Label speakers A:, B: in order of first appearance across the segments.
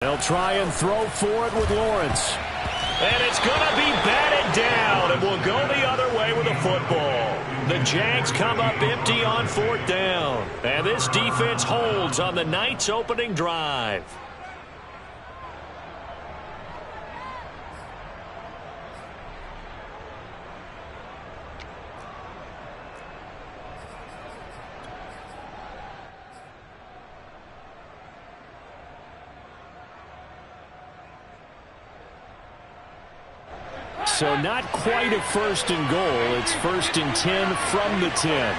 A: They'll try and throw for it with Lawrence. And it's going to be batted down, and will go the other way with the football. The Jags come up empty on 4th down. And this defense holds on the night's opening drive. So not quite a 1st and goal. It's 1st and 10 from the 10.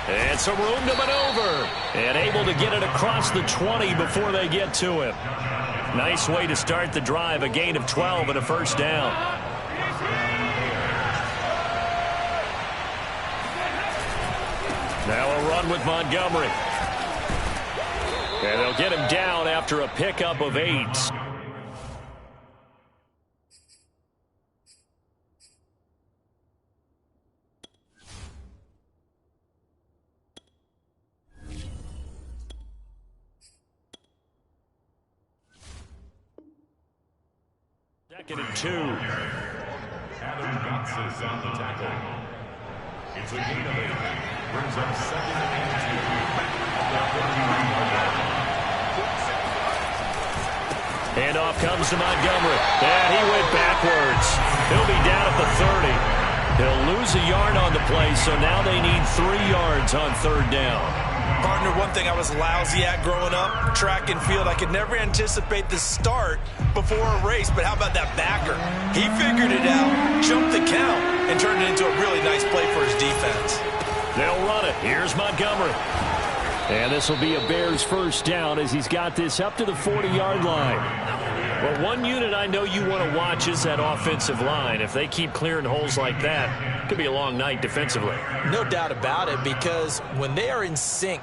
A: And some room to maneuver. And able to get it across the 20 before they get to him. Nice way to start the drive. A gain of 12 and a 1st down. Now a run with Montgomery. And they'll get him down after a pickup of 8. Second and 2.
B: Adam Gotsis on the tackle. It's a gain of 8. Brings up 2nd and 2.
A: Handoff comes to Montgomery. And he went backwards. He'll be down at the 30. He'll lose a yard on the play, so now they need 3 yards on 3rd down.
C: Partner, one thing I was lousy at growing up, track and field, I could never anticipate the start before a race, but how about that backer? He figured it out, jumped the count, and turned it into a really nice play for his defense.
A: They'll run it. Here's Montgomery. And this will be a Bears 1st down as he's got this up to the 40-yard line. Well, one unit I know you want to watch is that offensive line. If they keep clearing holes like that, it could be a long night defensively.
C: No doubt about it, because when they are in sync,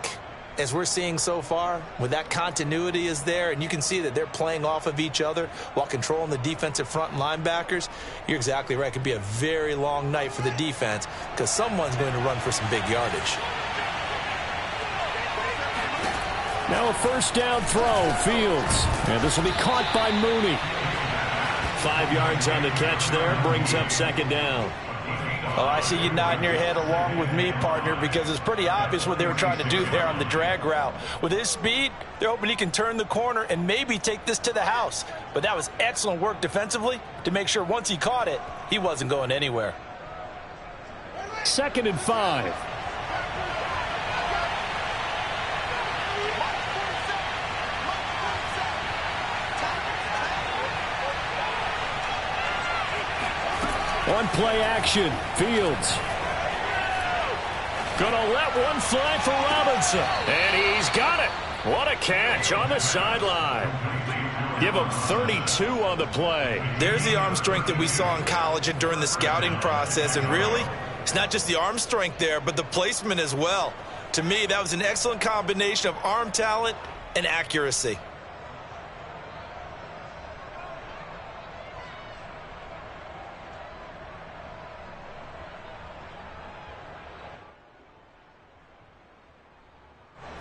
C: as we're seeing so far, when that continuity is there and you can see that they're playing off of each other while controlling the defensive front and linebackers, you're exactly right. It could be a very long night for the defense because someone's going to run for some big yardage.
A: Now a 1st down throw, Fields. And this will be caught by Mooney. 5 yards on the catch there, brings up 2nd down.
C: Oh, I see you nodding your head along with me, partner, because it's pretty obvious what they were trying to do there on the drag route. With his speed, they're hoping he can turn the corner and maybe take this to the house. But that was excellent work defensively to make sure once he caught it, he wasn't going anywhere.
A: 2nd and 5. On play action, Fields. Gonna let one fly for Robinson. And he's got it. What a catch on the sideline. Give him 32 on the play.
C: There's the arm strength that we saw in college and during the scouting process. And really, it's not just the arm strength there, but the placement as well. To me, that was an excellent combination of arm talent and accuracy.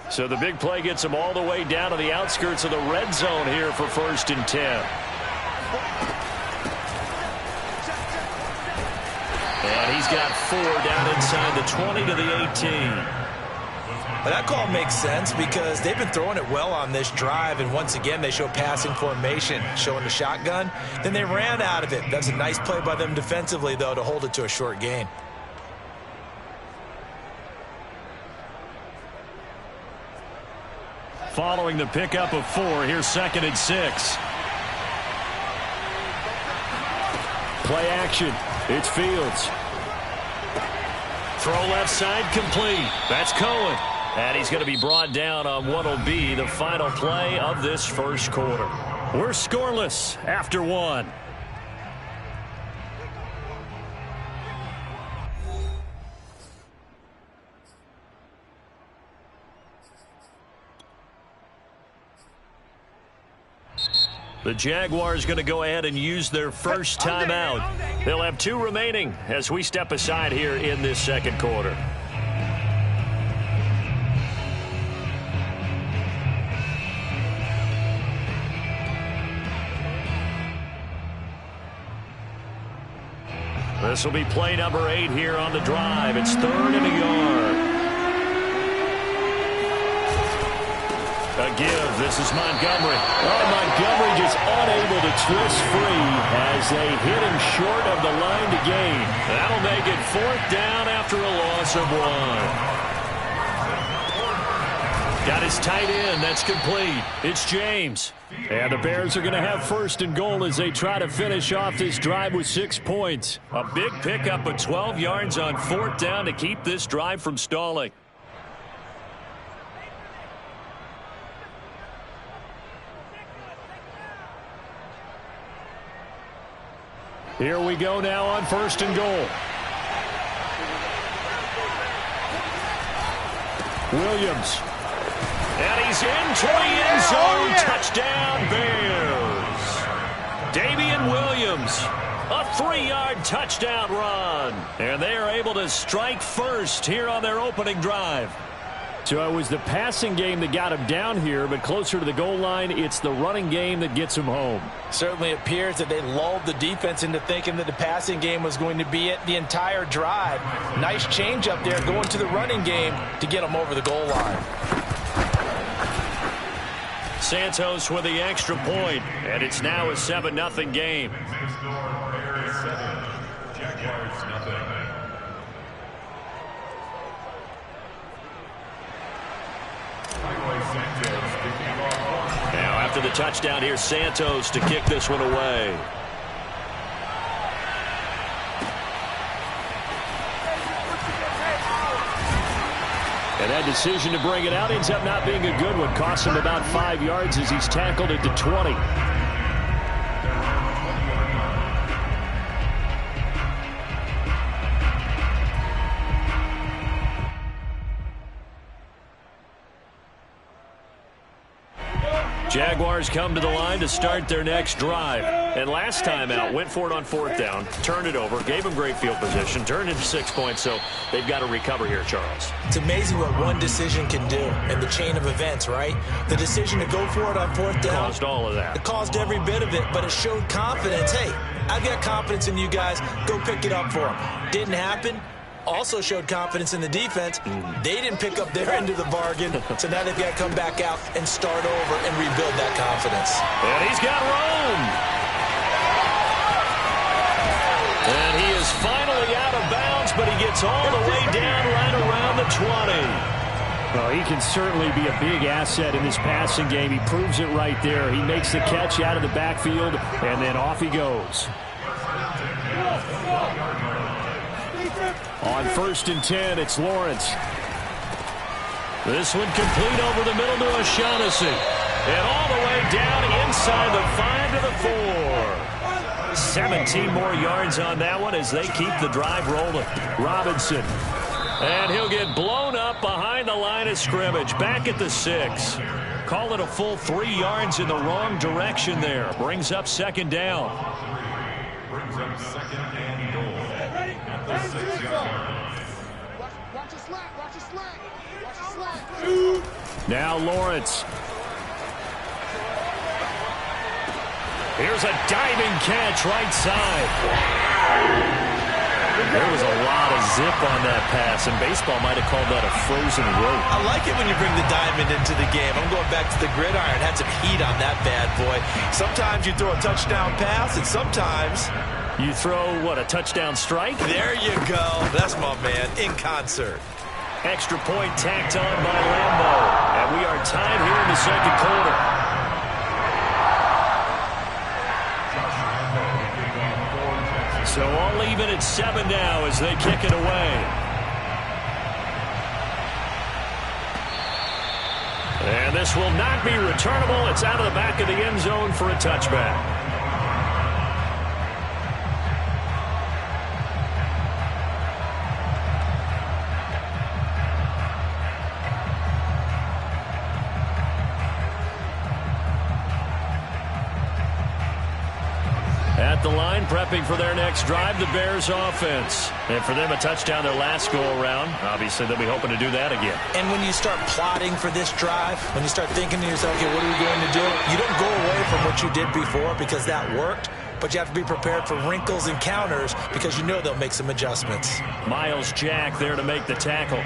A: So the big play gets him all the way down to the outskirts of the red zone here for 1st and 10. And he's got 4 down inside the 20 to the 18.
C: But that call makes sense because they've been throwing it well on this drive, and once again they show passing formation, showing the shotgun. Then they ran out of it. That's a nice play by them defensively, though, to hold it to a short gain.
A: Following the pickup of 4, here's 2nd and 6. Play action. It's Fields. Throw left side complete. That's Cohen. And he's going to be brought down on what will be the final play of this 1st quarter. We're scoreless after 1. The Jaguars going to go ahead and use their first timeout. They'll have 2 remaining as we step aside here in this 2nd quarter. This will be play number 8 here on the drive. It's 3rd and a yard. A give. This is Montgomery. Oh, Montgomery just unable to twist free as they hit him short of the line to gain. That'll make it 4th down after a loss of 1. Got his tight end. That's complete. It's James. And the Bears are going to have 1st and goal as they try to finish off this drive with 6 points. A big pickup of 12 yards on 4th down to keep this drive from stalling. Here we go now on 1st and goal. Williams. And he's into the end zone. Touchdown, Bears. Damian Williams. A 3-yard touchdown run. And they are able to strike first here on their opening drive. So it was the passing game that got him down here, but closer to the goal line, it's the running game that gets him home.
C: Certainly appears that they lulled the defense into thinking that the passing game was going to be it the entire drive. Nice change up there going to the running game to get them over the goal line.
A: Santos with the extra point, and it's now a 7-0 game. Now after the touchdown, here's Santos to kick this one away. And that decision to bring it out ends up not being a good one. Costs him about 5 yards as he's tackled at the 20. Jaguars come to the line to start their next drive. And last time out, went for it on 4th down, turned it over, gave them great field position, turned into 6 points, so they've got to recover here, Charles.
C: It's amazing what one decision can do in the chain of events, right? The decision to go for it on 4th down.
A: Caused all of that.
C: It caused every bit of it, but it showed confidence. Hey, I've got confidence in you guys. Go pick it up for them. Didn't happen. Also showed confidence in the defense. They didn't pick up their end of the bargain, so now they've got to come back out and start over and rebuild that confidence.
A: And he's got room. And he is finally out of bounds, but he gets all the way down right around the 20. Well, he can certainly be a big asset in this passing game. He proves it right there. He makes the catch out of the backfield, and then off he goes. On 1st and 10, it's Lawrence. This one complete over the middle to O'Shaughnessy. And all the way down inside the 5 to the 4. 17 more yards on that one as they keep the drive rolling. Robinson. And he'll get blown up behind the line of scrimmage. Back at the 6. Call it a full 3 yards in the wrong direction there. Brings up 2nd down.
B: Brings up 2nd and goal at the 6-yard.
D: Watch your slack, watch your slack. Watch your slack.
A: Now Lawrence. Here's a diving catch right side. There was a lot of zip on that pass, and baseball might have called that a frozen rope.
C: I like it when you bring the diamond into the game. I'm going back to the gridiron. Had some heat on that bad boy. Sometimes you throw a touchdown pass, and sometimes
A: you throw, what, a touchdown strike?
C: There you go. That's my man, in concert.
A: Extra point tacked on by Lambo. And we are tied here in the 2nd quarter. So all even at 7 now as they kick it away. And this will not be returnable. It's out of the back of the end zone for a touchback. At the line, prepping for their next drive, the Bears offense. And for them, a touchdown their last go-around. Obviously, they'll be hoping to do that again.
C: And when you start plotting for this drive, when you start thinking to yourself, okay, what are we going to do? You don't go away from what you did before because that worked. but you have to be prepared for wrinkles and counters because you know they'll make some adjustments.
A: Miles Jack there to make the tackle.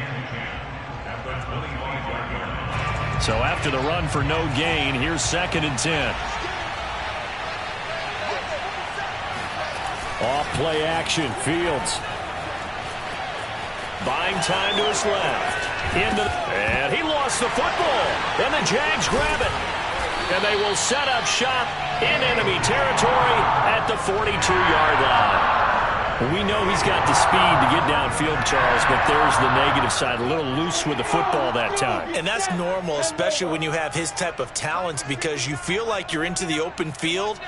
A: So after the run for no gain, here's 2nd and 10. Off play action, Fields. Buying time to his left. And he lost the football. And the Jags grab it. And they will set up shop in enemy territory at the 42-yard line. We know he's got the speed to get downfield, Charles, but there's the negative side. A little loose with the football that time.
C: And that's normal, especially when you have his type of talents, because you feel like you're into the open field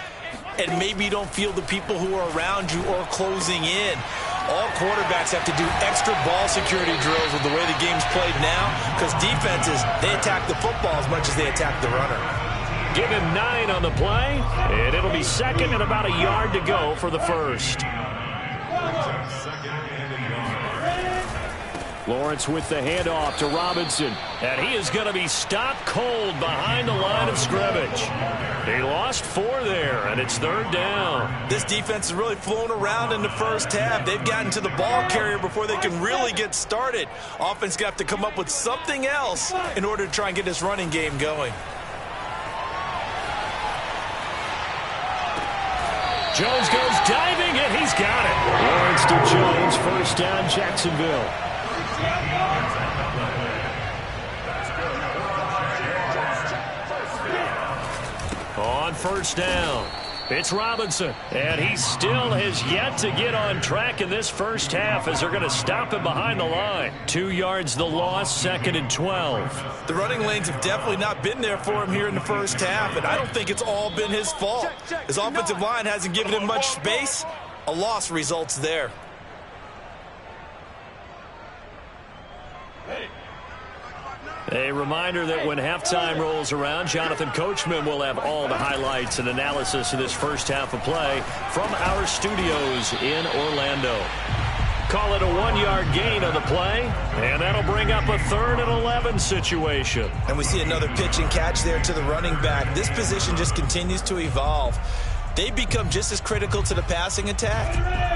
C: and maybe you don't feel the people who are around you or closing in. All quarterbacks have to do extra ball security drills with the way the game's played now, because defenses, they attack the football as much as they attack the runner.
A: Give him 9 on the play, and it'll be 2nd and about a yard to go for the first. Lawrence with the handoff to Robinson, and he is going to be stopped cold behind the line of scrimmage. He lost 4 there, and it's 3rd down.
C: This defense has really flown around in the first half. They've gotten to the ball carrier before they can really get started. Offense got to come up with something else in order to try and get this running game going.
A: Jones goes diving, and he's got it. Lawrence to Jones, first down, Jacksonville. On first down, it's Robinson, and he still has yet to get on track in this first half as they're going to stop him behind the line. 2 yards the loss, 2nd and 12.
C: The running lanes have definitely not been there for him here in the first half, and I don't think it's all been his fault. His offensive line hasn't given him much space. A loss results there.
A: A reminder that when halftime rolls around, Jonathan Coachman will have all the highlights and analysis of this first half of play from our studios in Orlando. Call it a 1-yard gain on the play, and that'll bring up a 3rd and 11 situation.
C: And we see another pitch and catch there to the running back. This position just continues to evolve. They become just as critical to the passing attack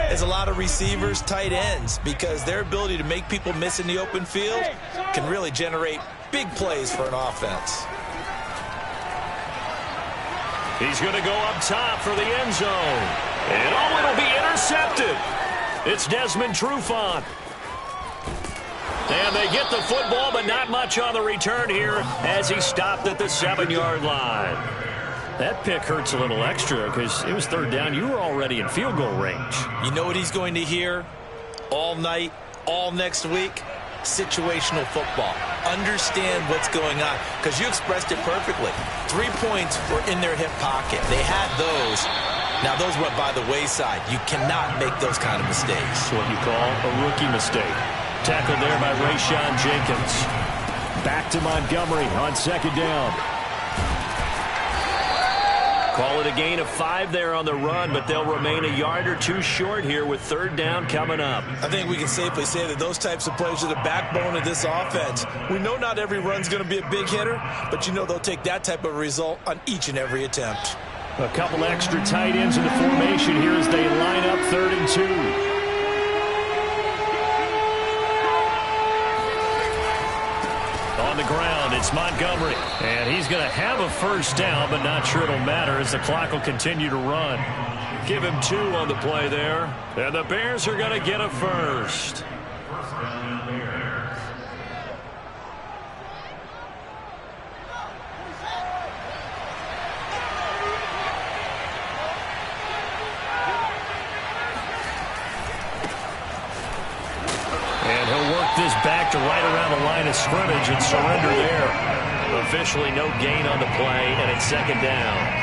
C: as a lot of receivers, tight ends, because their ability to make people miss in the open field can really generate big plays for an offense.
A: He's going to go up top for the end zone. And it'll be intercepted. It's Desmond Trufant. And they get the football, but not much on the return here as he stopped at the 7-yard line. That pick hurts a little extra because it was 3rd down. You were already in field goal range.
C: You know what he's going to hear all night, all next week? Situational football. Understand what's going on, because you expressed it perfectly. 3 points were in their hip pocket. They had those. Now, those went by the wayside. You cannot make those kind of mistakes.
A: What you call a rookie mistake. Tackled there by Rayshon Jenkins. Back to Montgomery on 2nd down. Call it a gain of 5 there on the run, but they'll remain a yard or 2 short here with 3rd down coming up.
C: I think we can safely say that those types of plays are the backbone of this offense. We know not every run's going to be a big hitter, but you know they'll take that type of result on each and every attempt.
A: A couple extra tight ends in the formation here as they line up 3rd and 2. On the ground, it's Montgomery. And he's going to have a first down, but not sure it'll matter as the clock will continue to run. Give him 2 on the play there. And the Bears are going to get a first. And he'll work this back to right around the line of scrimmage and surrender there. Officially no gain on the play, and it's 2nd down.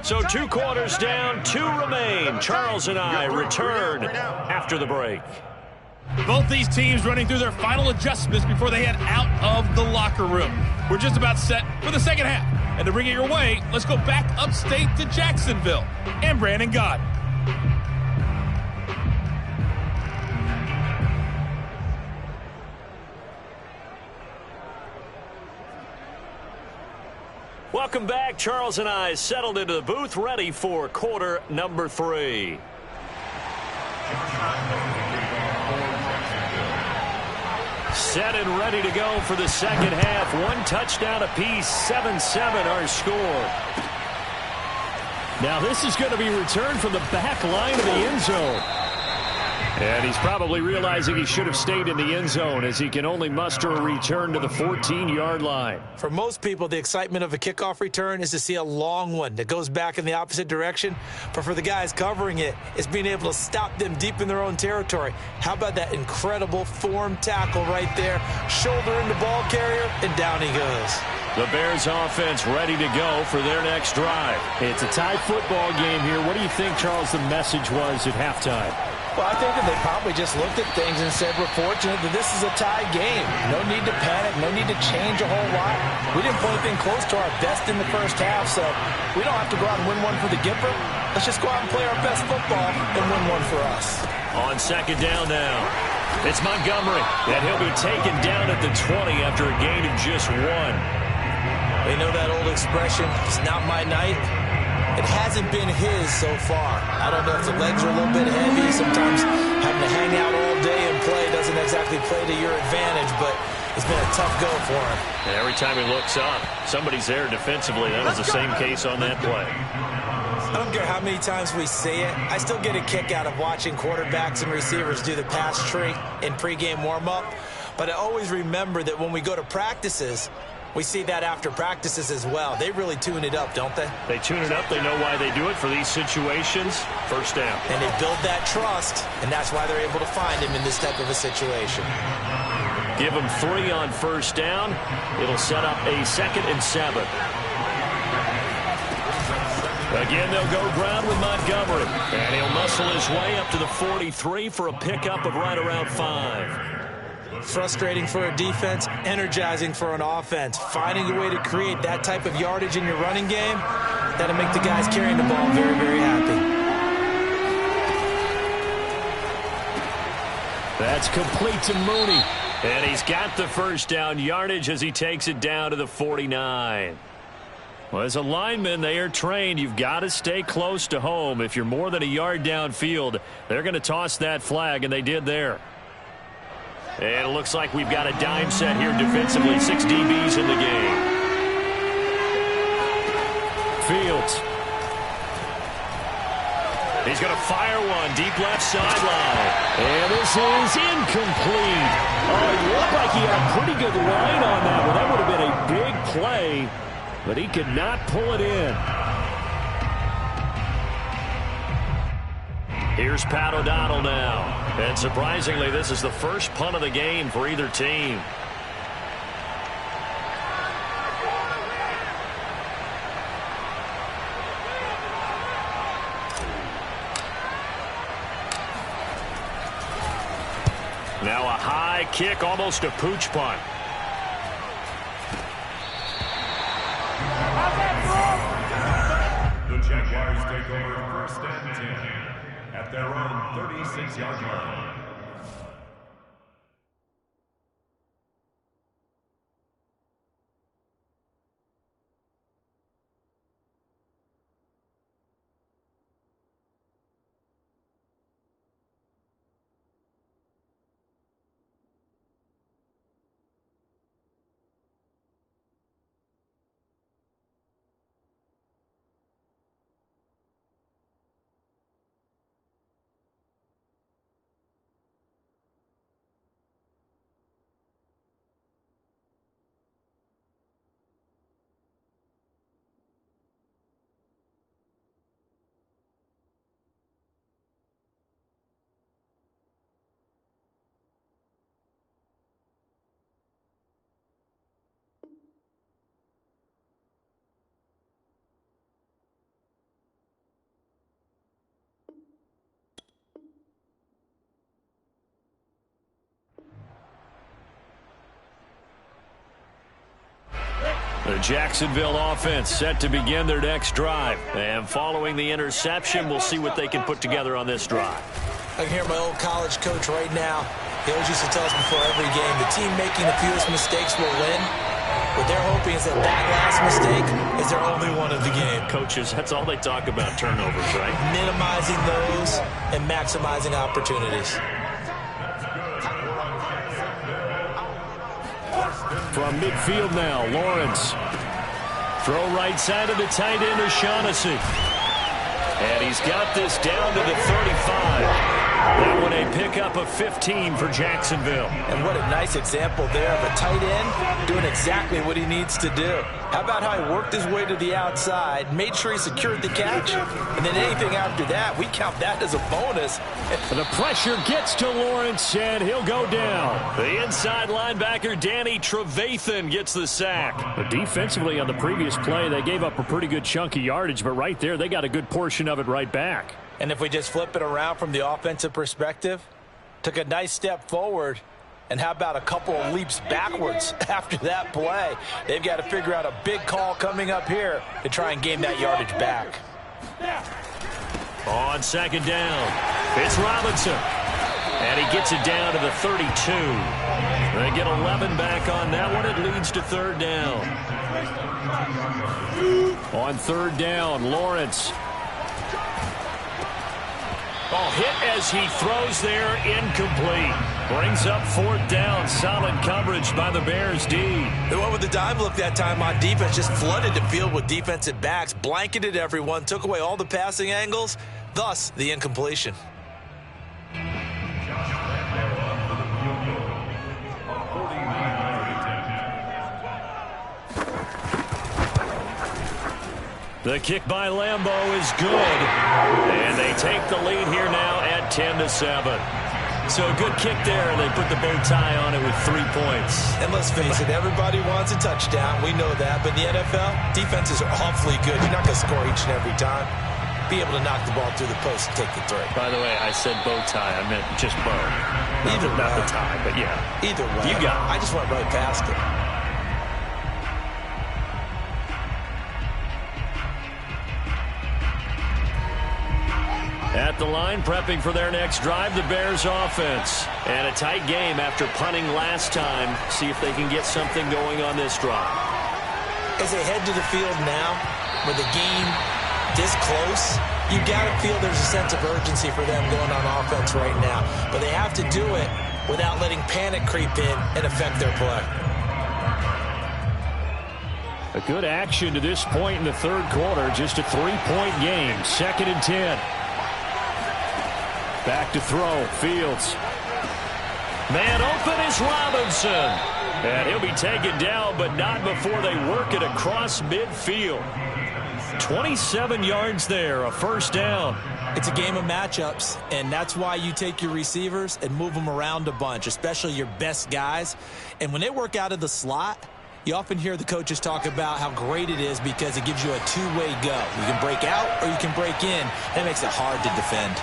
A: So 2 quarters down, 2 remain. Charles and I return after the break.
E: Both these teams running through their final adjustments before they head out of the locker room. We're just about set for the second half. And to bring it your way, let's go back upstate to Jacksonville and Brandon Gott.
A: Welcome back. Charles and I settled into the booth, ready for quarter number 3. Set and ready to go for the second half. 1 touchdown apiece, 7-7 our score. Now this is going to be returned from the back line of the end zone. And he's probably realizing he should have stayed in the end zone as he can only muster a return to the 14-yard line.
C: For most people, the excitement of a kickoff return is to see a long one that goes back in the opposite direction. But for the guys covering it, it's being able to stop them deep in their own territory. How about that incredible form tackle right there? Shoulder in the ball carrier, and down he goes.
A: The Bears offense ready to go for their next drive. It's a tie football game here. What do you think, Charles, the message was at halftime?
C: Well, I think that they probably just looked at things and said, we're fortunate that this is a tie game. No need to panic, no need to change a whole lot. We didn't play anything close to our best in the first half, so we don't have to go out and win one for the Gipper. Let's just go out and play our best football and win one for us. On second down now, it's Montgomery, and he'll be taken down at the 20 after a gain of just 1. They know that old expression, it's not my night. It hasn't been his so far. I don't know if the legs are a little bit heavy. Sometimes having to hang out all day and play doesn't exactly play to your advantage, but it's been a tough go for him.
A: And every time he looks up, somebody's there defensively. That was the same case on that play.
C: I don't care how many times we see it. I still get a kick out of watching quarterbacks and receivers do the pass tree in pregame warm-up. But I always remember that when we go to practices, we see that after practices as well. They really tune it up, don't they?
A: They tune it up. They know why they do it for these situations. First down.
C: And they build that trust, and that's why they're able to find him in this type of a situation.
A: Give him 3 on first down. It'll set up a 2nd and 7. Again, they'll go ground with Montgomery. And he'll muscle his way up to the 43 for a pickup of right around 5.
C: Frustrating for a defense, energizing for an offense. Finding a way to create that type of yardage in your running game, that'll make the guys carrying the ball very, very happy.
A: That's complete to Mooney. And he's got the first down yardage as he takes it down to the 49. Well, as a lineman, they are trained. You've got to stay close to home. If you're more than a yard downfield, they're going to toss that flag, and they did there. And it looks like we've got a dime set here defensively. 6 DBs in the game. Fields. He's going to fire one deep left sideline. And this is incomplete. Oh, it looked like he had a pretty good line on that one. That would have been a big play, but he could not pull it in. Here's Pat O'Donnell now. And surprisingly, this is the first punt of the game for either team. Now a high kick, almost a pooch punt.
B: The Jaguars take over 1st and 10 at their own 36-yard line.
A: The Jacksonville offense set to begin their next drive. And following the interception, we'll see what they can put together on this drive.
C: I can hear my old college coach right now. He always used to tell us before every game, the team making the fewest mistakes will win. What they're hoping is that last mistake is their only one of the game.
A: Coaches, that's all they talk about, turnovers, right?
C: Minimizing those and maximizing opportunities.
A: From midfield now, Lawrence. Throw right side of the tight end, O'Shaughnessy. And he's got this down to the 35. That one a pickup of 15 for Jacksonville.
C: And what a nice example there of a tight end doing exactly what he needs to do. How about how he worked his way to the outside, made sure he secured the catch, and then anything after that, we count that as a bonus.
A: The pressure gets to Lawrence, and he'll go down. The inside linebacker, Danny Trevathan, gets the sack. But defensively on the previous play, they gave up a pretty good chunk of yardage, but right there, they got a good portion of it right back.
C: And if we just flip it around from the offensive perspective, took a nice step forward, and how about a couple of leaps backwards after that play? They've got to figure out a big call coming up here to try and gain that yardage back.
A: On second down, it's Robinson. And he gets it down to the 32. They get 11 back on that one. It leads to third down. On third down, Lawrence. Oh, hit as he throws there, incomplete. Brings up fourth down. Solid coverage by the Bears D.
C: They went with the dime look that time on defense, just flooded the field with defensive backs, blanketed everyone, took away all the passing angles, thus the incompletion.
A: The kick by Lambeau is good. And they take the lead here now at 10-7. So a good kick there, and they put the bow tie on it with 3 points.
C: And let's face it, everybody wants a touchdown. We know that. But in the NFL, defenses are awfully good. You're not going to score each and every time. Be able to knock the ball through the post and take the three.
A: By the way, I said bow tie. I meant just bow. Not the tie, but yeah.
C: Either way.
A: You got it.
C: I just went right past it.
A: At the line, prepping for their next drive, the Bears offense. And a tight game after punting last time. See if they can get something going on this drive.
C: As they head to the field now, with the game this close, you got to feel there's a sense of urgency for them going on offense right now. But they have to do it without letting panic creep in and affect their play.
A: A good action to this point in the third quarter. Just a 3-point game. 2nd and 10. Back to throw. Fields. Man open is Robinson. And he'll be taken down, but not before they work it across midfield. 27 yards there, a first down.
C: It's a game of matchups, and that's why you take your receivers and move them around a bunch, especially your best guys. And when they work out of the slot, you often hear the coaches talk about how great it is because it gives you a two-way go. You can break out or you can break in. That makes it hard to defend.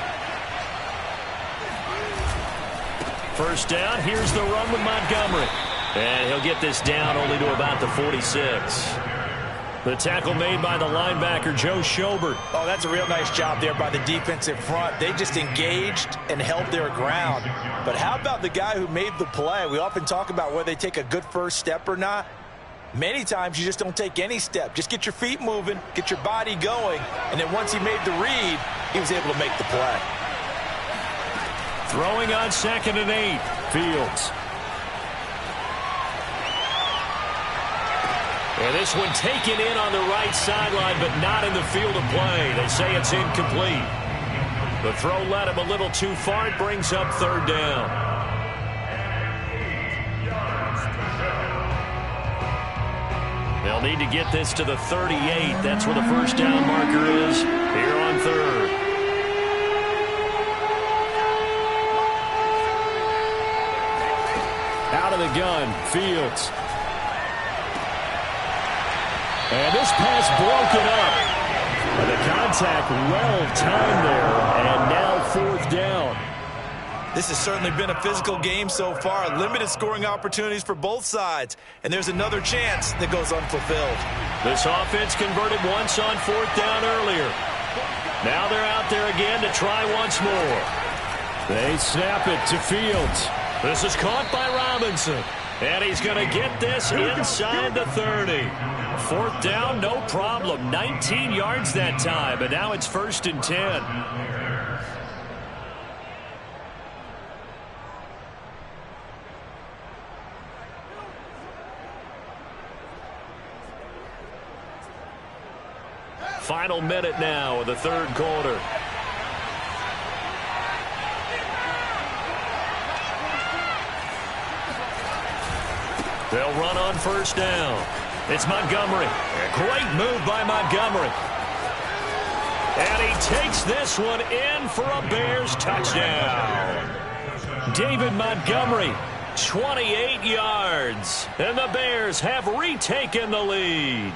A: First down, here's the run with Montgomery. And he'll get this down only to about the 46. The tackle made by the linebacker, Joe Schobert.
C: Oh, that's a real nice job there by the defensive front. They just engaged and held their ground. But how about the guy who made the play? We often talk about whether they take a good first step or not. Many times you just don't take any step. Just get your feet moving, get your body going, and then once he made the read, he was able to make the play.
A: Throwing on 2nd and 8. Fields. And this one taken in on the right sideline, but not in the field of play. They say it's incomplete. The throw led him a little too far. It brings up third down. They'll need to get this to the 38. That's where the first down marker is here on third. Out of the gun, Fields. And this pass broken up. And the contact well-timed there. And now fourth down.
C: This has certainly been a physical game so far. Limited scoring opportunities for both sides. And there's another chance that goes unfulfilled.
A: This offense converted once on fourth down earlier. Now they're out there again to try once more. They snap it to Fields. This is caught by Robinson. And he's going to get this inside the 30. 4th down, no problem. 19 yards that time, but now it's 1st and 10. Final minute now of the 3rd quarter. They'll run on 1st down. It's Montgomery. A great move by Montgomery. And he takes this one in for a Bears touchdown. David Montgomery, 28 yards. And the Bears have retaken the lead.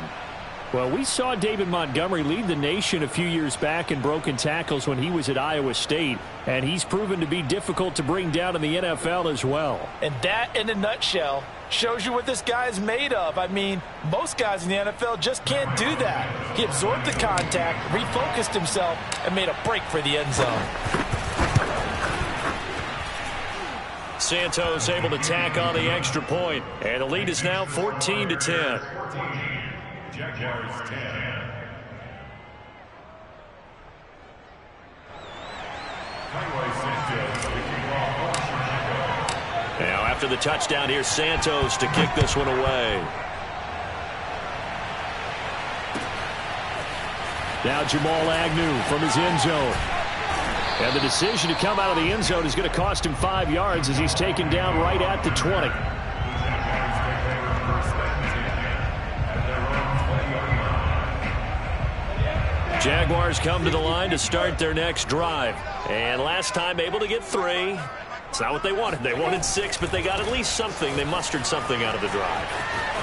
A: Well, we saw David Montgomery lead the nation a few years back in broken tackles when he was at Iowa State, and he's proven to be difficult to bring down in the NFL as well.
C: And that, in a nutshell, shows you what this guy is made of. I mean, most guys in the NFL just can't do that. He absorbed the contact, refocused himself, and made a break for the end zone.
A: Santos able to tack on the extra point, and the lead is now 14-10.
B: Jaguars 10.
A: Now after the touchdown, here's Santos to kick this one away. Now Jamal Agnew from his end zone. And the decision to come out of the end zone is going to cost him 5 yards as he's taken down right at the 20. Jaguars come to the line to start their next drive. And last time able to get 3. It's not what they wanted. They wanted 6, but they got at least something. They mustered something out of the drive.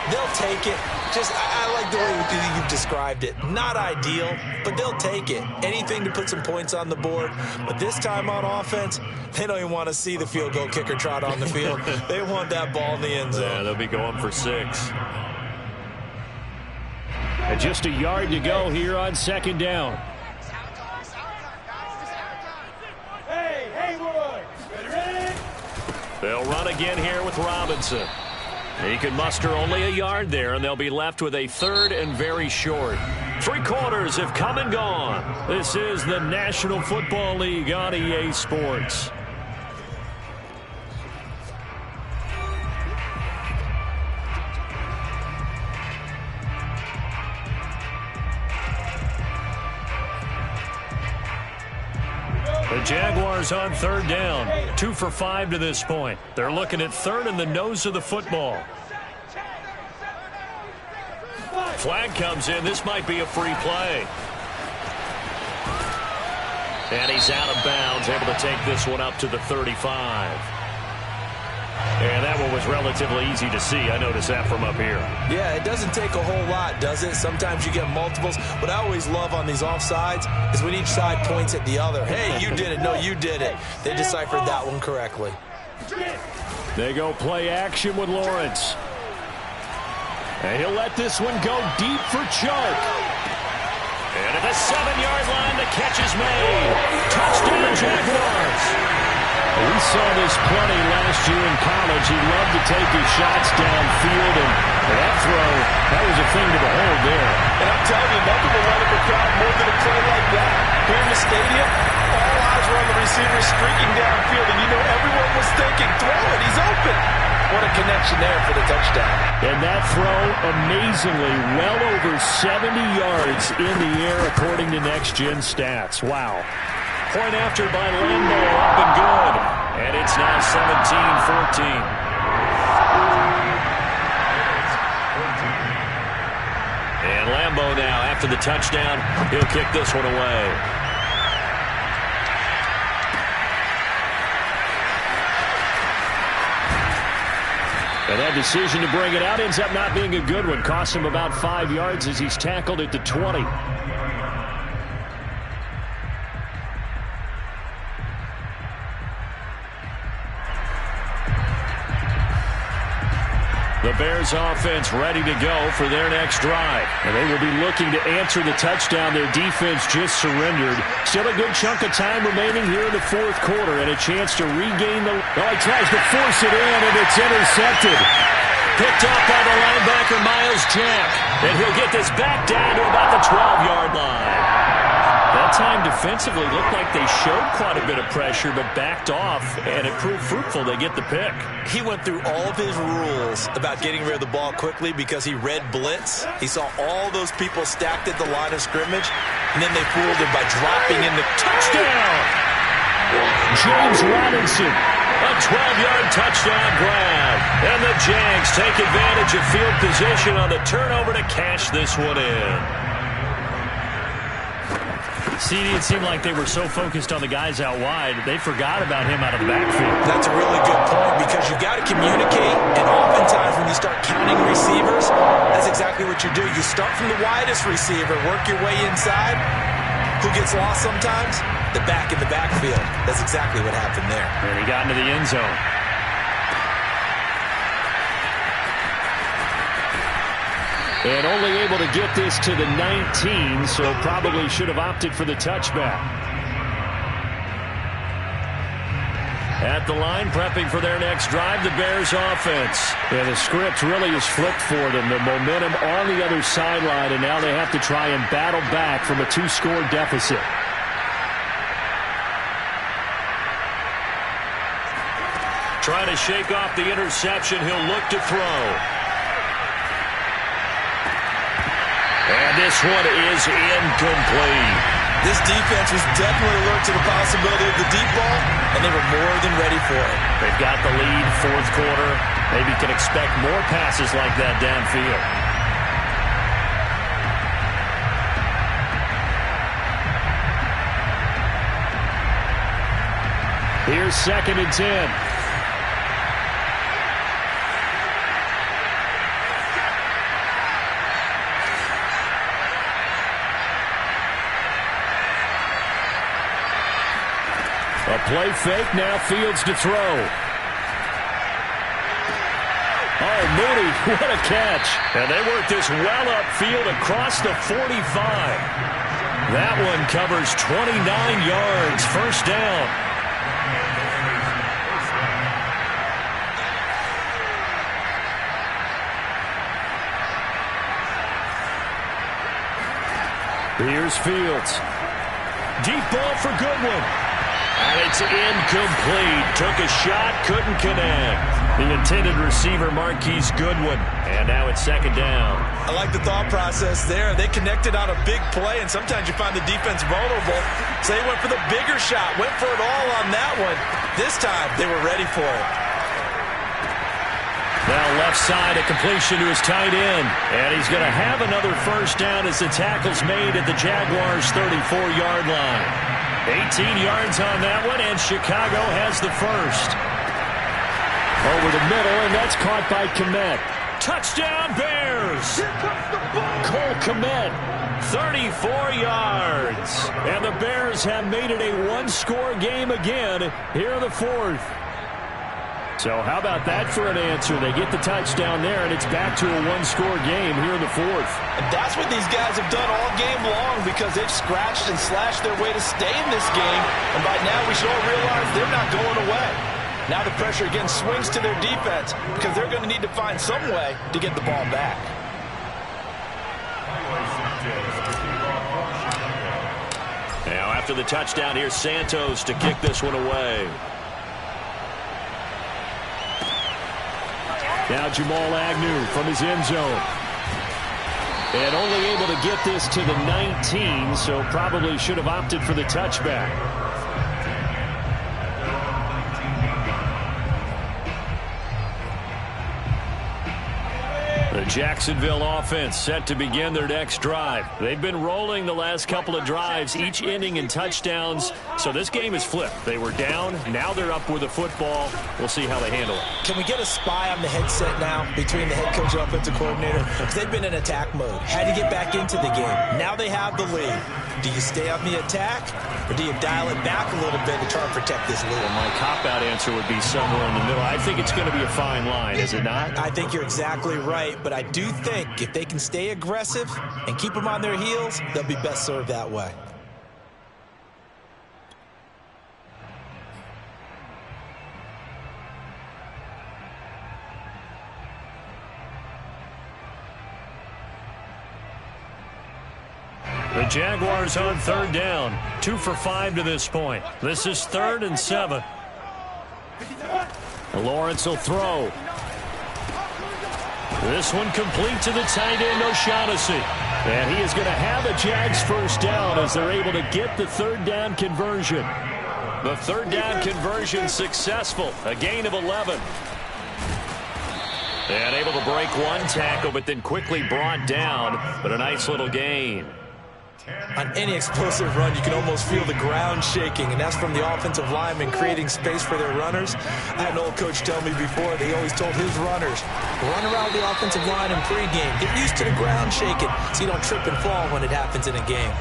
C: They'll take it. I like the way you've described it. Not ideal, but they'll take it. Anything to put some points on the board. But this time on offense, they don't even want to see the field goal kicker trot on the field. They want that ball in the end zone.
A: Yeah, they'll be going for 6. And just a yard to go here on 2nd down. They'll run again here with Robinson. He can muster only a yard there, and they'll be left with a 3rd and very short. 3 quarters have come and gone. This is the National Football League on EA Sports. The Jaguars on 3rd down. 2 for 5 to this point. They're looking at 3rd and the nose of the football. Flag comes in. This might be a free play. And he's out of bounds, able to take this one up to the 35. And that one was relatively easy to see. I noticed that from up here.
C: Yeah, it doesn't take a whole lot, does it? Sometimes you get multiples. What I always love on these offsides is when each side points at the other. Hey, you did it. No, you did it. They deciphered that one correctly.
A: They go play action with Lawrence. And he'll let this one go deep for Chark. And at the 7-yard line, the catch is made. Touchdown, Jaguars. We saw this plenty last year in college. He loved to take his shots downfield, and that throw, that was a thing to behold there.
C: And I'm telling you, nothing will let up a crowd more than a play like that. Here in the stadium, all eyes were on the receiver streaking downfield, and you know everyone was thinking, throw it, he's open. What a connection there for the touchdown.
A: And that throw, amazingly, well over 70 yards in the air, according to Next Gen Stats. Wow. Point after by Lambo, up and good. And it's now 17-14. And Lambo now, after the touchdown, he'll kick this one away. And that decision to bring it out ends up not being a good one. Cost him about 5 yards as he's tackled at the 20. The Bears offense ready to go for their next drive. And they will be looking to answer the touchdown their defense just surrendered. Still a good chunk of time remaining here in the fourth quarter and a chance to regain the... Oh, he tries to force it in, and it's intercepted. Picked up by the linebacker, Miles Jack. And he'll get this back down to about the 12-yard line. That time defensively looked like they showed quite a bit of pressure but backed off, and it proved fruitful. They get the pick.
C: He went through all of his rules about getting rid of the ball quickly because he read blitz. He saw all those people stacked at the line of scrimmage, and then they fooled him by dropping in the touchdown.
A: James Robinson, a 12-yard touchdown grab. And the Jags take advantage of field position on the turnover to cash this one in. CD, it seemed like they were so focused on the guys out wide, they forgot about him out of the backfield.
C: That's a really good point because you got to communicate, and oftentimes when you start counting receivers, that's exactly what you do. You start from the widest receiver, work your way inside. Who gets lost sometimes? The back in the backfield. That's exactly what happened there.
A: And he got into the end zone. And only able to get this to the 19, so probably should have opted for the touchback. At the line, prepping for their next drive, the Bears offense. Yeah, the script really is flipped for them. The momentum on the other sideline, and now they have to try and battle back from a 2-score deficit. Trying to shake off the interception, he'll look to throw. And this one is incomplete.
C: This defense was definitely alert to the possibility of the deep ball, and they were more than ready for it.
A: They've got the lead, fourth quarter. Maybe can expect more passes like that downfield. Here's 2nd and 10. A play fake, now Fields to throw. Oh, Mooney, what a catch. And they work this well upfield across the 45. That one covers 29 yards, first down. Here's Fields. Deep ball for Goodwin. And it's incomplete. Took a shot, couldn't connect. The intended receiver, Marquise Goodwin. And now it's 2nd down.
C: I like the thought process there. They connected on a big play, and sometimes you find the defense vulnerable. So they went for the bigger shot, went for it all on that one. This time, they were ready for it.
A: Now left side, a completion to his tight end. And he's going to have another first down as the tackle's made at the Jaguars' 34-yard line. 18 yards on that one, and Chicago has the first. Over the middle, and that's caught by Kmet. Touchdown, Bears! Cole Kmet, 34 yards. And the Bears have made it a one-score game again here in the fourth. So how about that for an answer? They get the touchdown there, and it's back to a one-score game here in the fourth.
C: And that's what these guys have done all game long because they've scratched and slashed their way to stay in this game. And by now we should all realize they're not going away. Now the pressure again swings to their defense because they're going to need to find some way to get the ball back.
A: Now after the touchdown, here's Santos to kick this one away. Now Jamal Agnew from his end zone. And only able to get this to the 19, so probably should have opted for the touchback. The The Jacksonville offense set to begin their next drive. They've been rolling the last couple of drives, each inning in touchdowns. So this game is flipped. They were down. Now they're up with the football. We'll see how they handle it.
C: Can we get a spy on the headset now between the head coach and offensive coordinator? Because they've been in attack mode. Had to get back into the game. Now they have the lead. Do you stay on the attack, or do you dial it back a little bit to try and protect this lead?
A: Well, my cop-out answer would be somewhere in the middle. I think it's going to be a fine line, is it not?
C: I think you're exactly right, but I do think if they can stay aggressive and keep them on their heels, they'll be best served that way.
A: The Jaguars on third down. 2 for 5 to this point. This is 3rd and 7. Lawrence will throw. This one complete to the tight end, O'Shaughnessy. And he is going to have a Jags first down as they're able to get the third down conversion. The third down conversion successful. A gain of 11. And able to break one tackle, but then quickly brought down. But a nice little gain.
C: On any explosive run, you can almost feel the ground shaking, and that's from the offensive linemen creating space for their runners. I had an old coach tell me before, that he always told his runners, run around the offensive line in pregame. Get used to the ground shaking so you don't trip and fall when it happens in a game.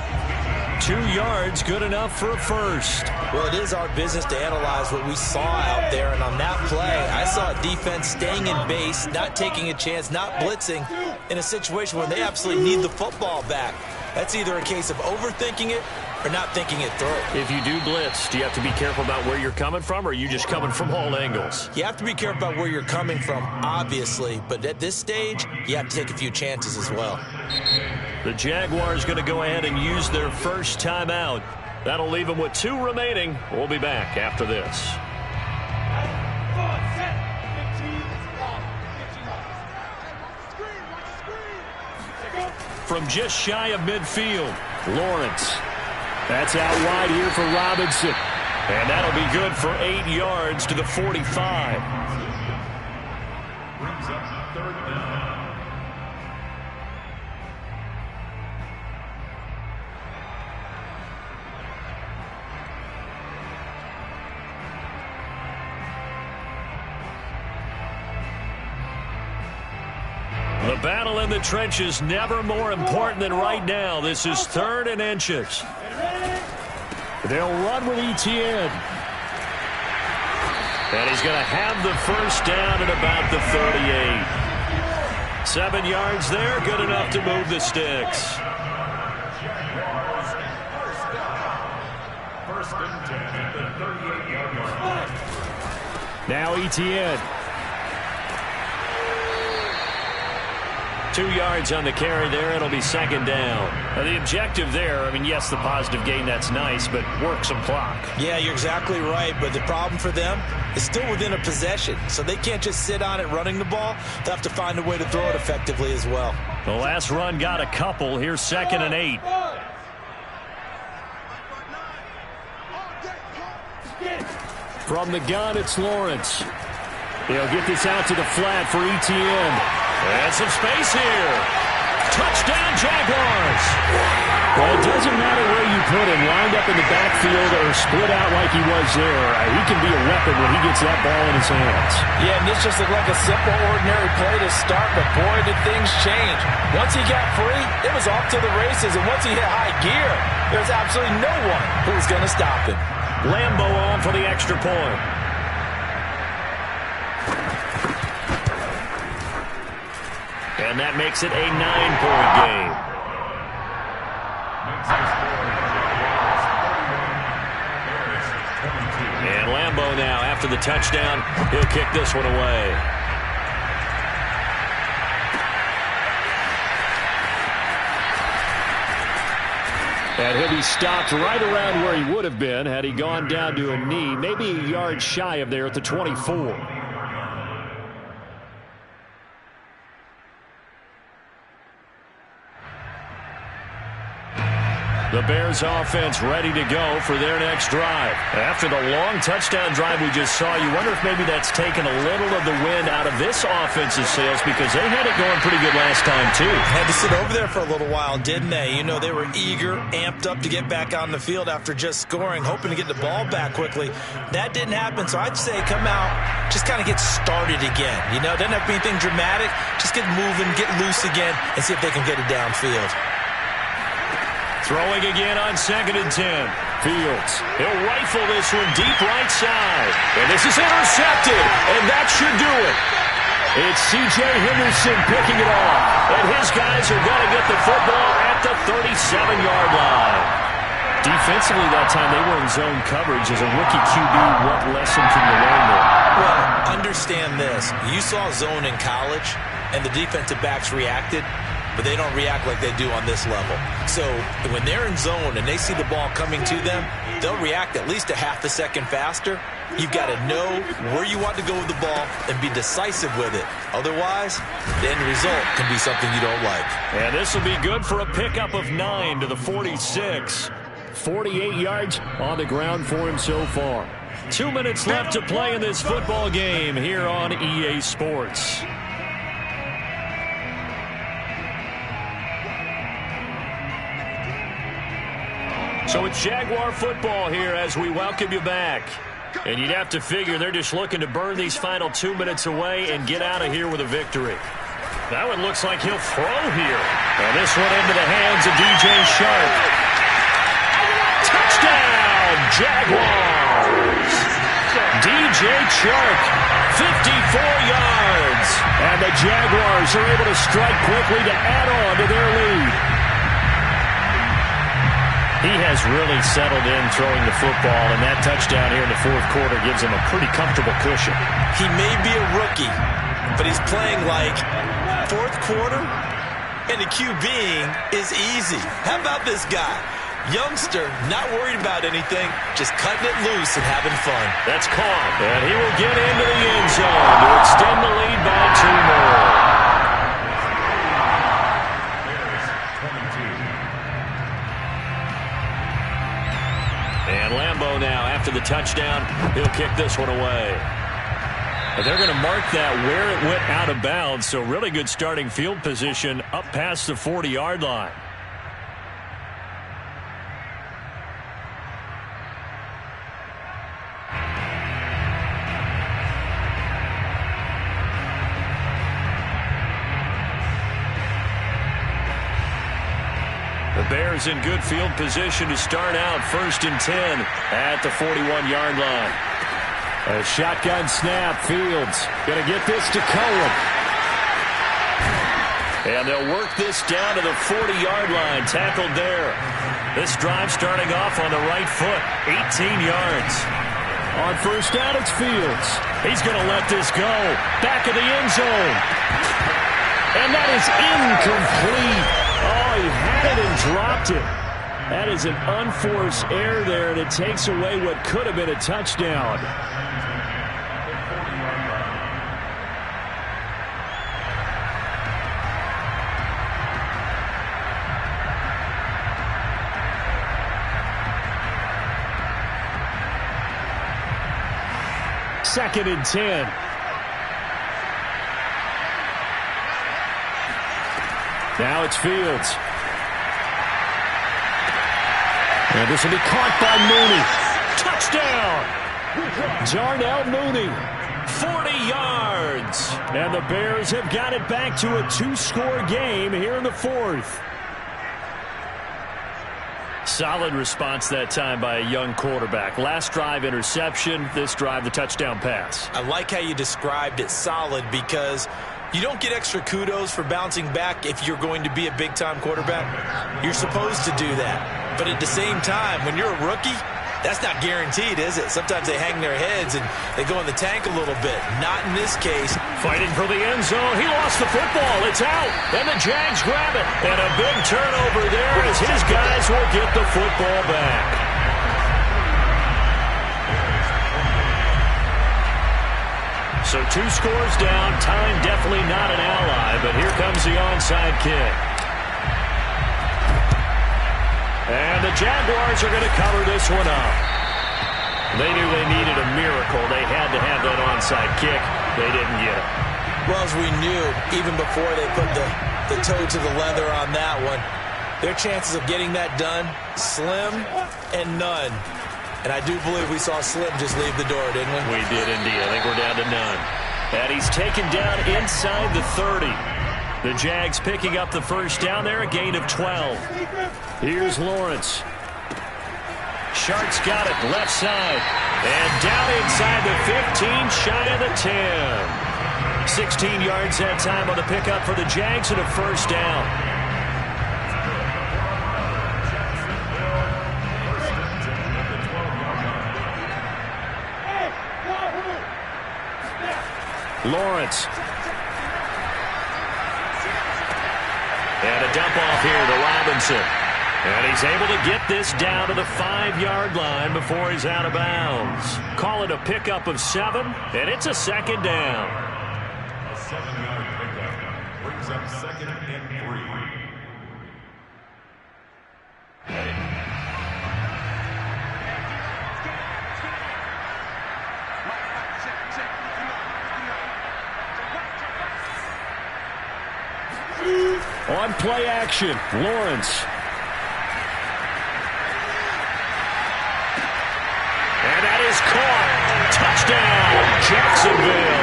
A: 2 yards, good enough for a first.
C: Well, it is our business to analyze what we saw out there, and on that play, I saw a defense staying in base, not taking a chance, not blitzing, in a situation where they absolutely need the football back. That's either a case of overthinking it or not thinking it through.
A: If you do blitz, do you have to be careful about where you're coming from, or are you just coming from all angles?
C: You have to be careful about where you're coming from, obviously, but at this stage, you have to take a few chances as well.
A: The Jaguars going to go ahead and use their first timeout. That'll leave them with 2 remaining. We'll be back after this. From just shy of midfield, Lawrence. That's out wide here for Robinson. And that'll be good for 8 yards to the 45.
B: Brings up 3rd down.
A: The battle in the trenches never more important than right now. This is 3rd and inches. They'll run with Etienne. And he's going to have the first down at about the 38. 7 yards there, good enough to move the sticks.
B: First and 10 at the 38-yard line.
A: Now Etienne. 2 yards on the carry there. It'll be 2nd down. Now the objective there, I mean, yes, the positive gain, that's nice, but work some clock.
C: Yeah, you're exactly right, but the problem for them is still within a possession, so they can't just sit on it running the ball. They'll have to find a way to throw it effectively as well.
A: The last run got a couple. Here's 2nd and 8. From the gun, it's Lawrence. He'll get this out to the flat for Etienne. And some space here. Touchdown, Jaguars. Well, it doesn't matter where you put him, lined up in the backfield or split out like he was there. He can be a weapon when he gets that ball in his hands.
C: Yeah, and this just looked like a simple, ordinary play to start, but boy, did things change. Once he got free, it was off to the races, and once he hit high gear, there's absolutely no one who was going to stop him.
A: Lambeau on for the extra point. And that makes it a 9-point game. And Lambeau now, after the touchdown, he'll kick this one away. And he'll be stopped right around where he would have been had he gone down to a knee, maybe a yard shy of there at the 24. The Bears offense ready to go for their next drive. After the long touchdown drive we just saw, you wonder if maybe that's taken a little of the wind out of this offense's sails because they had it going pretty good last time too.
C: Had to sit over there for a little while, didn't they? You know, they were eager, amped up to get back on the field after just scoring, hoping to get the ball back quickly. That didn't happen, so I'd say come out, just kind of get started again. You know, doesn't have to be anything dramatic. Just get moving, get loose again, and see if they can get it downfield.
A: Throwing again on 2nd and 10. Fields. He'll rifle this one deep right side. And this is intercepted. And that should do it. It's C.J. Henderson picking it off. And his guys are going to get the football at the 37-yard line. Defensively that time they were in zone coverage. As a rookie QB, what lesson can you learn there?
C: Well, understand this. You saw zone in college, and the defensive backs reacted. But they don't react like they do on this level. So when they're in zone and they see the ball coming to them, they'll react at least a half a second faster. You've got to know where you want to go with the ball and be decisive with it. Otherwise, the end result can be something you don't like.
A: And this will be good for a pickup of 9 to the 46. 48 yards on the ground for him so far. 2 minutes left to play in this football game here on EA Sports. So it's Jaguar football here as we welcome you back. And you'd have to figure they're just looking to burn these final 2 minutes away and get out of here with a victory. That one looks like he'll throw here. And this one into the hands of DJ Shark. Touchdown, Jaguars! DJ Shark, 54 yards. And the Jaguars are able to strike quickly to add on to their lead. He has really settled in throwing the football, and that touchdown here in the fourth quarter gives him a pretty comfortable cushion.
C: He may be a rookie, but he's playing like fourth quarter, and the QBing is easy. How about this guy? Youngster, not worried about anything, just cutting it loose and having fun.
A: That's caught, and he will get into the end zone to extend the lead by 2 more. And Lambeau now, after the touchdown, he'll kick this one away. And they're going to mark that where it went out of bounds, so really good starting field position up past the 40-yard line. The Bears in good field position to start out 1st and 10 at the 41-yard line. A shotgun snap. Fields going to get this to Cohen. And they'll work this down to the 40-yard line. Tackled there. This drive starting off on the right foot. 18 yards. On 1st down, it's Fields. He's going to let this go. Back of the end zone. And that is incomplete. Oh, he had it and dropped it. That is an unforced error there, and it takes away what could have been a touchdown. Second and 10. Now it's Fields. And this will be caught by Mooney. Touchdown! Darnell Mooney. 40 yards. And the Bears have got it back to a 2-score game here in the fourth. Solid response that time by a young quarterback. Last drive, interception. This drive, the touchdown pass.
C: I like how you described it, solid, because you don't get extra kudos for bouncing back if you're going to be a big-time quarterback. You're supposed to do that. But at the same time, when you're a rookie, that's not guaranteed, is it? Sometimes they hang their heads and they go in the tank a little bit. Not in this case.
A: Fighting for the end zone. He lost the football. It's out. And the Jags grab it. And a big turnover there as his guys will get the football back. So 2 scores down. Time definitely not an ally, but here comes the onside kick. And the the Jaguars are going to cover this one up. They knew they needed a miracle. They had to have that onside kick. They didn't get it.
C: Well, as we knew, even before they put the toe to the leather on that one, their chances of getting that done, slim and none. And I do believe we saw Slim just leave the door, didn't we?
A: We did indeed. I think we're down to none. And he's taken down inside the 30. The Jags picking up the first down there, a gain of 12. Here's Lawrence. Shart's got it left side. And down inside the 15, shy of the 10. 16 yards that time on the pickup for the Jags and a first down. Lawrence. And a dump off here to Robinson. And he's able to get this down to the 5-yard line before he's out of bounds. Call it a pickup of 7, and it's a second down.
B: A 7-yard pickup brings up second and 3.
A: On play action, Lawrence. And that is caught. Touchdown, Jacksonville.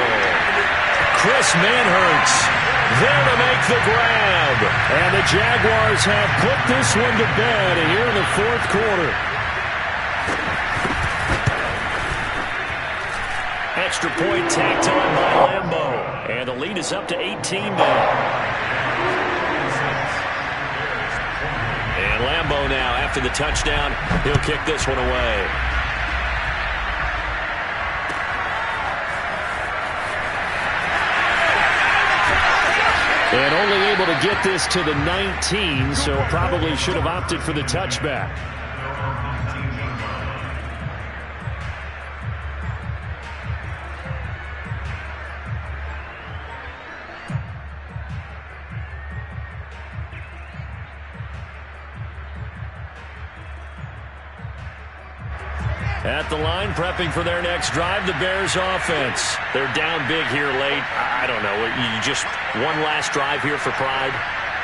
A: Chris Manhertz there to make the grab. And the Jaguars have put this one to bed here in the fourth quarter. Extra point tacked on by Lambo. And the lead is up to 18 now. And Lambo now, after the touchdown, he'll kick this one away. And only able to get this to the 19, so probably should have opted for the touchback. At the line, prepping for their next drive, the Bears offense. They're down big here late. I don't know. You just one last drive here for pride?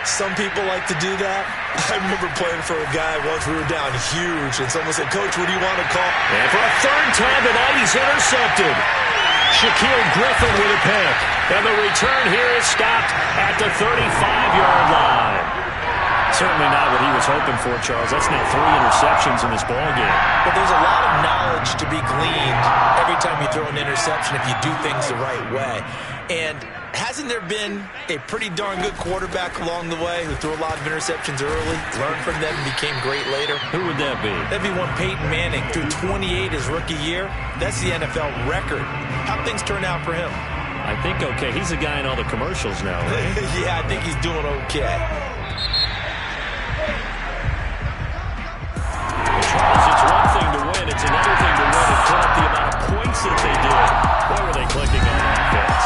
C: Some people like to do that. I remember playing for a guy once we were down huge, and someone said, "Coach, what do you want to call?"
A: And for a third time tonight, he's intercepted. Shaquille Griffin with a pick. And the return here is stopped at the 35-yard line. Certainly not what he was hoping for, Charles. That's now 3 interceptions in this ballgame.
C: But there's a lot of knowledge to be gleaned every time you throw an interception if you do things the right way. And hasn't there been a pretty darn good quarterback along the way who threw a lot of interceptions early, learned from them, and became great later?
A: Who would that be?
C: That'd be one Peyton Manning, threw 28 his rookie year. That's the NFL record. How'd things turn out for him?
A: I think okay. He's a guy in all the commercials now, right?
C: Yeah, I think he's doing okay.
A: Charles, it's one thing to win. It's another thing to win and put up the amount of points that they did. What were they clicking on offense?